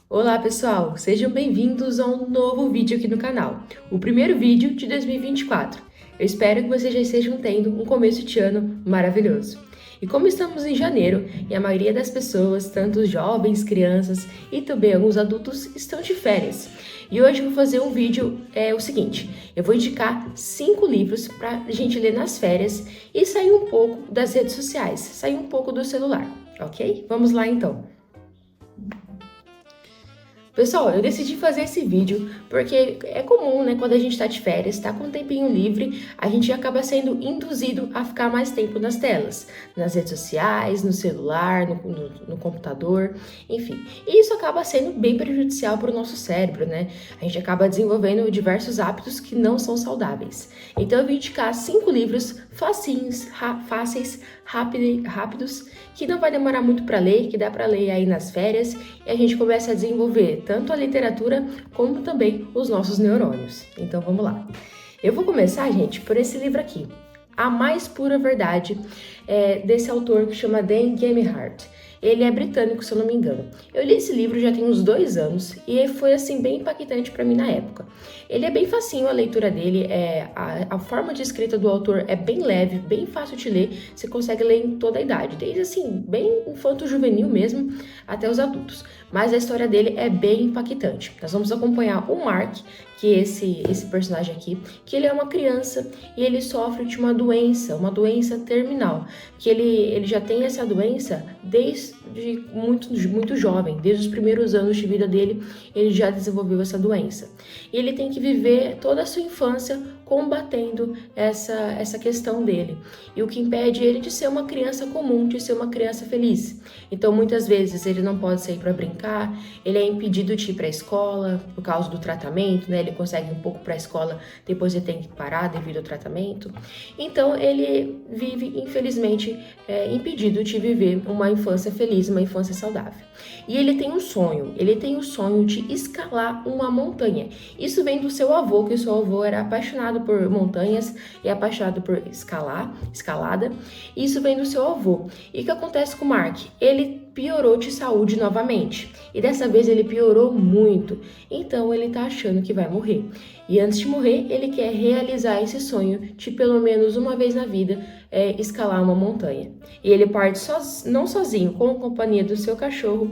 Olá pessoal, sejam bem-vindos a um novo vídeo aqui no canal, o primeiro vídeo de 2024. Eu espero que vocês já estejam tendo um começo de ano maravilhoso. E como estamos em janeiro e a maioria das pessoas, tanto os jovens, crianças e também alguns adultos, estão de férias. E hoje eu vou fazer um vídeo, o seguinte, eu vou indicar 5 livros para a gente ler nas férias e sair um pouco das redes sociais, sair um pouco do celular, ok? Vamos lá então. Pessoal, eu decidi fazer esse vídeo porque é comum, né, quando a gente tá de férias, tá com um tempinho livre, a gente acaba sendo induzido a ficar mais tempo nas telas, nas redes sociais, no celular, no computador, enfim. E isso acaba sendo bem prejudicial para o nosso cérebro, né? A gente acaba desenvolvendo diversos hábitos que não são saudáveis. Então eu vim indicar 5 livros facinhos, fáceis, rápidos, que não vai demorar muito para ler, que dá para ler aí nas férias, e a gente começa a desenvolver tanto a literatura como também os nossos neurônios. Então vamos lá. Eu vou começar, gente, por esse livro aqui, A Mais Pura Verdade, desse autor que chama Dan Gamihardt. Ele é britânico, se eu não me engano. Eu li esse livro já tem uns 2 anos e foi assim bem impactante para mim na época. Ele é bem facinho a leitura dele, a forma de escrita do autor é bem leve, bem fácil de ler, você consegue ler em toda a idade, desde assim, bem infanto-juvenil mesmo, até os adultos. Mas a história dele é bem impactante. Nós vamos acompanhar o Mark, que é esse personagem aqui, que ele é uma criança e ele sofre de uma doença terminal, que ele já tem essa doença desde muito jovem, desde os primeiros anos de vida dele, ele já desenvolveu essa doença. E ele tem que viver toda a sua infância combatendo essa questão dele. E o que impede ele de ser uma criança comum, de ser uma criança feliz. Então, muitas vezes, ele não pode sair para brincar, ele é impedido de ir para a escola por causa do tratamento, né? Ele consegue um pouco para a escola, depois ele tem que parar devido ao tratamento. Então, ele vive, infelizmente, impedido de viver uma infância feliz, uma infância saudável. E ele tem o sonho de escalar uma montanha. Isso vem do seu avô, que o seu avô era apaixonado por montanhas e apaixonado por escalada. Isso vem do seu avô. E o que acontece com o Mark? Ele piorou de saúde novamente. E dessa vez ele piorou muito. Então ele tá achando que vai morrer. E antes de morrer, ele quer realizar esse sonho de pelo menos uma vez na vida escalar uma montanha. E ele parte não sozinho, com a companhia do seu cachorro,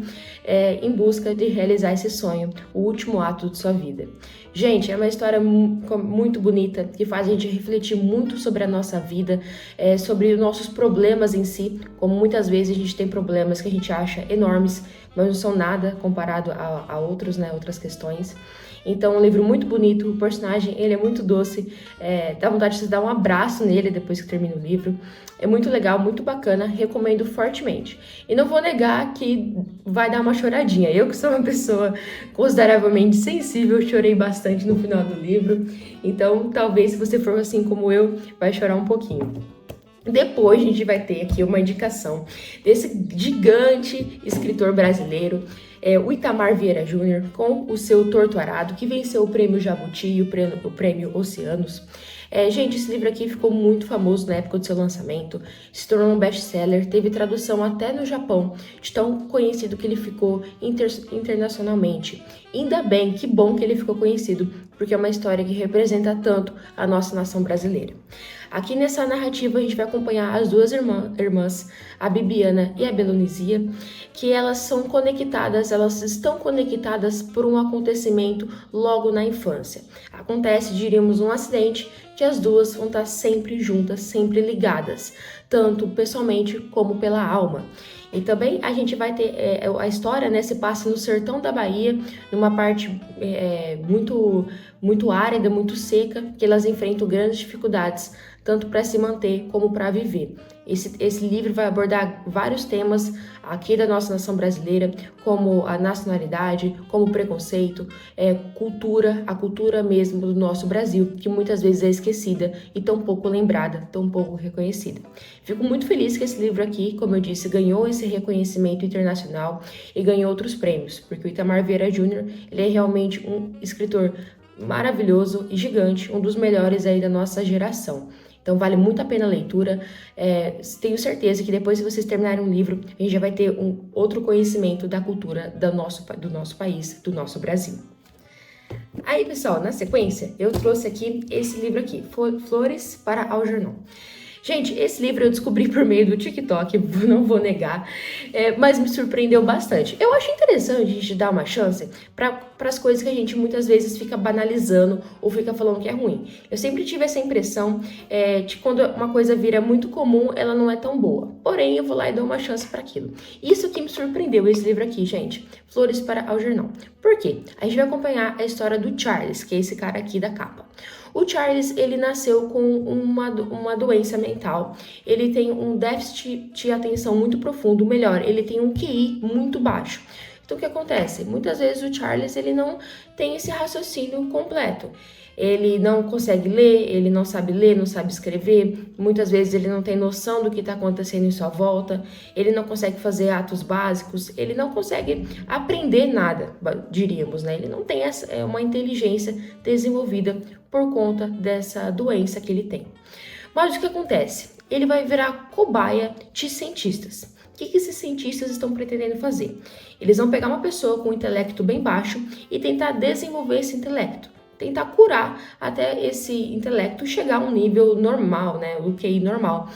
em busca de realizar esse sonho, o último ato de sua vida. Gente, é uma história muito bonita, que faz a gente refletir muito sobre a nossa vida, sobre os nossos problemas em si, como muitas vezes a gente tem problemas que a gente acha enormes, mas não são nada comparado a outros, né, outras questões. Então, um livro muito bonito, o personagem, ele é muito doce, dá vontade de você dar um abraço nele depois que termina o livro. É muito legal, muito bacana, recomendo fortemente. E não vou negar que vai dar uma choradinha. Eu que sou uma pessoa consideravelmente sensível, chorei bastante no final do livro. Então, talvez se você for assim como eu, vai chorar um pouquinho. Depois a gente vai ter aqui uma indicação desse gigante escritor brasileiro, o Itamar Vieira Júnior, com o seu Torto Arado, que venceu o prêmio Jabuti e o prêmio Oceanos. Gente, esse livro aqui ficou muito famoso na época do seu lançamento, se tornou um best-seller, teve tradução até no Japão, de tão conhecido que ele ficou internacionalmente. Ainda bem, que bom que ele ficou conhecido, porque é uma história que representa tanto a nossa nação brasileira. Aqui nessa narrativa a gente vai acompanhar as duas irmãs, a Bibiana e a Belonizia, que elas estão conectadas por um acontecimento logo na infância. Acontece, diríamos, um acidente que as duas vão estar sempre juntas, sempre ligadas, tanto pessoalmente como pela alma. E também a gente vai ter a história, né, se passa no sertão da Bahia, numa parte muito árida, muito seca, que elas enfrentam grandes dificuldades, tanto para se manter como para viver. Esse livro vai abordar vários temas aqui da nossa nação brasileira, como a nacionalidade, como o preconceito, a cultura mesmo do nosso Brasil, que muitas vezes é esquecida e tão pouco lembrada, tão pouco reconhecida. Fico muito feliz que esse livro aqui, como eu disse, ganhou esse reconhecimento internacional e ganhou outros prêmios, porque o Itamar Vieira Júnior, ele é realmente um escritor maravilhoso e gigante, um dos melhores aí da nossa geração. Então vale muito a pena a leitura. Tenho certeza que depois que vocês terminarem um livro, a gente já vai ter um outro conhecimento da cultura do nosso país, do nosso Brasil. Aí, pessoal, na sequência, eu trouxe aqui esse livro aqui, Flores para Algernon. Gente, esse livro eu descobri por meio do TikTok, não vou negar, mas me surpreendeu bastante. Eu acho interessante a gente dar uma chance para as coisas que a gente muitas vezes fica banalizando ou fica falando que é ruim. Eu sempre tive essa impressão de quando uma coisa vira muito comum, ela não é tão boa. Porém, eu vou lá e dou uma chance para aquilo. Isso que me surpreendeu, esse livro aqui, gente, Flores para Algernon. Por quê? A gente vai acompanhar a história do Charles, que é esse cara aqui da capa. O Charles, ele nasceu com uma doença mental, ele tem um déficit de atenção muito profundo, melhor, ele tem um QI muito baixo. Então, o que acontece? Muitas vezes o Charles, ele não tem esse raciocínio completo. Ele não consegue ler, não sabe escrever, muitas vezes ele não tem noção do que está acontecendo em sua volta, ele não consegue fazer atos básicos, ele não consegue aprender nada, diríamos, né? Ele não tem uma inteligência desenvolvida por conta dessa doença que ele tem. Mas o que acontece? Ele vai virar cobaia de cientistas. O que esses cientistas estão pretendendo fazer? Eles vão pegar uma pessoa com um intelecto bem baixo e tentar desenvolver esse intelecto. Tentar curar até esse intelecto chegar a um nível normal, né? O QI normal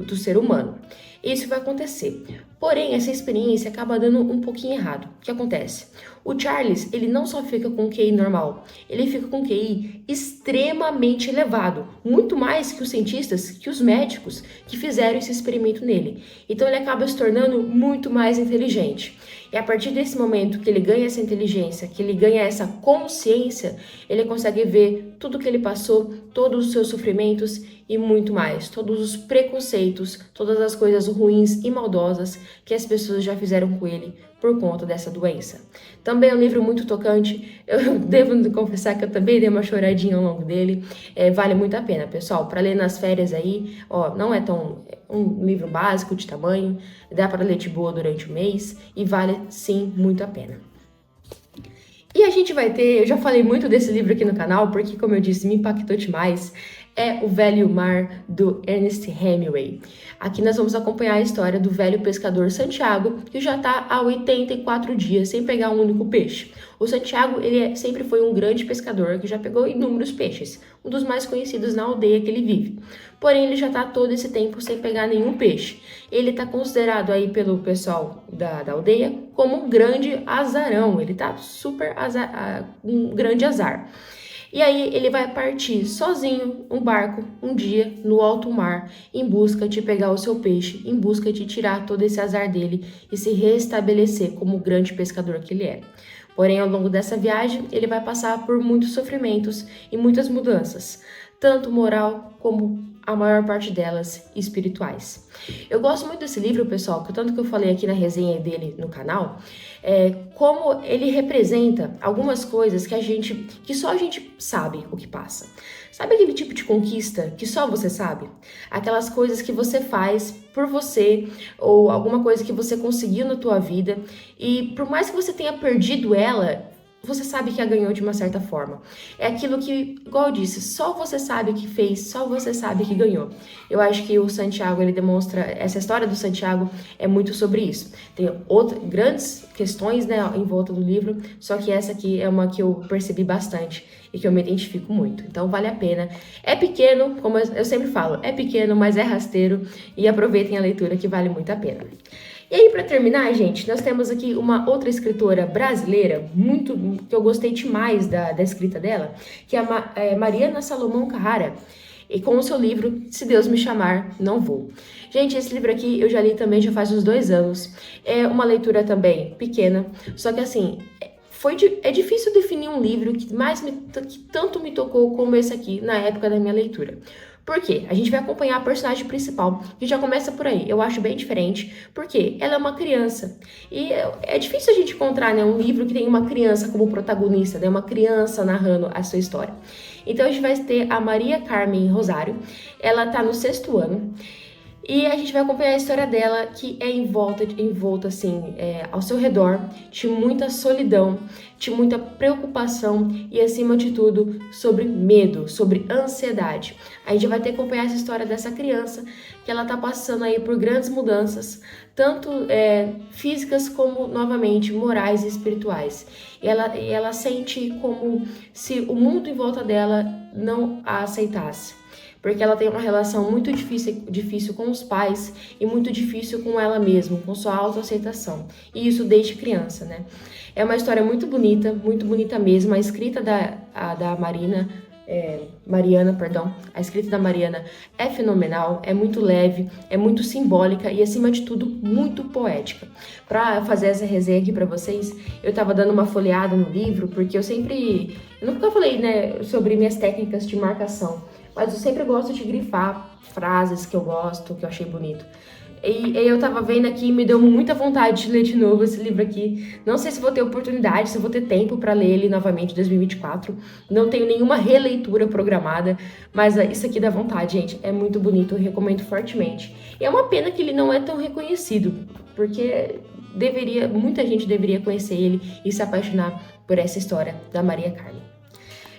do ser humano. Isso vai acontecer. Porém, essa experiência acaba dando um pouquinho errado. O que acontece? O Charles, ele não só fica com QI normal, ele fica com QI extremamente elevado. Muito mais que os cientistas, que os médicos que fizeram esse experimento nele. Então, ele acaba se tornando muito mais inteligente. E a partir desse momento que ele ganha essa inteligência, que ele ganha essa consciência, ele consegue ver tudo que ele passou, todos os seus sofrimentos e muito mais. Todos os preconceitos, todas as coisas ruins e maldosas que as pessoas já fizeram com ele por conta dessa doença. Também é um livro muito tocante, eu devo confessar que eu também dei uma choradinha ao longo dele, vale muito a pena, pessoal, para ler nas férias aí, não é tão um livro básico de tamanho, dá para ler de boa durante o mês e vale sim muito a pena. E a gente vai ter, eu já falei muito desse livro aqui no canal, porque como eu disse, me impactou demais, é O Velho Mar, do Ernest Hemingway. Aqui nós vamos acompanhar a história do velho pescador Santiago, que já está há 84 dias sem pegar um único peixe. O Santiago, ele sempre foi um grande pescador que já pegou inúmeros peixes, um dos mais conhecidos na aldeia que ele vive. Porém, ele já está todo esse tempo sem pegar nenhum peixe. Ele está considerado aí pelo pessoal da aldeia como um grande azarão, ele está super um grande azar. E aí ele vai partir sozinho, um barco, um dia, no alto mar, em busca de pegar o seu peixe, em busca de tirar todo esse azar dele e se restabelecer como o grande pescador que ele é. Porém, ao longo dessa viagem, ele vai passar por muitos sofrimentos e muitas mudanças, tanto moral como a maior parte delas espirituais. Eu gosto muito desse livro, pessoal, que tanto que eu falei aqui na resenha dele no canal, como ele representa algumas coisas que só a gente sabe o que passa. Sabe aquele tipo de conquista que só você sabe? Aquelas coisas que você faz por você ou alguma coisa que você conseguiu na tua vida e por mais que você tenha perdido ela, você sabe que a ganhou de uma certa forma. É aquilo que, igual eu disse, só você sabe que fez, só você sabe que ganhou. Eu acho que o Santiago, ele demonstra, essa história do Santiago é muito sobre isso. Tem outras grandes questões, né, em volta do livro, só que essa aqui é uma que eu percebi bastante e que eu me identifico muito. Então vale a pena. É pequeno, como eu sempre falo, é pequeno, mas é rasteiro e aproveitem a leitura que vale muito a pena. E aí, para terminar, gente, nós temos aqui uma outra escritora brasileira, que eu gostei demais da escrita dela, que é a Mariana Salomão Carrara, e com o seu livro, Se Deus Me Chamar, Não Vou. Gente, esse livro aqui eu já li também já faz uns 2 anos, é uma leitura também pequena, só que assim, é difícil definir um livro que tanto me tocou como esse aqui na época da minha leitura. Por quê? A gente vai acompanhar a personagem principal, que já começa por aí. Eu acho bem diferente, porque ela é uma criança. E é difícil a gente encontrar, né, um livro que tem uma criança como protagonista, né, uma criança narrando a sua história. Então a gente vai ter a Maria Carmen Rosário, ela tá no 6º ano. E a gente vai acompanhar a história dela, que é envolta assim, ao seu redor, de muita solidão, de muita preocupação e, acima de tudo, sobre medo, sobre ansiedade. A gente vai ter que acompanhar essa história dessa criança, que ela tá passando aí por grandes mudanças, tanto físicas como, novamente, morais e espirituais. E ela sente como se o mundo em volta dela não a aceitasse, porque ela tem uma relação muito difícil com os pais e muito difícil com ela mesma, com sua autoaceitação. E isso desde criança, né? É uma história muito bonita mesmo. A escrita da Mariana, perdão. A escrita da Mariana é fenomenal, é muito leve, é muito simbólica e, acima de tudo, muito poética. Para fazer essa resenha aqui para vocês, eu tava dando uma folheada no livro, porque eu nunca falei, né, sobre minhas técnicas de marcação, mas eu sempre gosto de grifar frases que eu gosto, que eu achei bonito. E eu tava vendo aqui e me deu muita vontade de ler de novo esse livro aqui. Não sei se vou ter oportunidade, se vou ter tempo para ler ele novamente em 2024. Não tenho nenhuma releitura programada, mas isso aqui dá vontade, gente. É muito bonito, eu recomendo fortemente. E é uma pena que ele não é tão reconhecido, porque muita gente deveria conhecer ele e se apaixonar por essa história da Maria Carmen.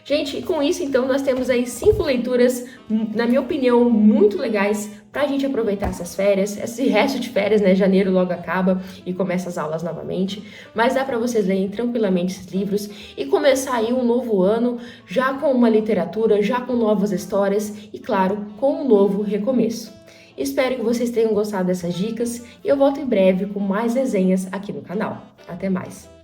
Gente, com isso, então, nós temos aí 5 leituras, na minha opinião, muito legais pra gente aproveitar essas férias, esse resto de férias, né? Janeiro logo acaba e começa as aulas novamente, mas dá pra vocês lerem tranquilamente esses livros e começar aí um novo ano já com uma literatura, já com novas histórias e, claro, com um novo recomeço. Espero que vocês tenham gostado dessas dicas e eu volto em breve com mais resenhas aqui no canal. Até mais!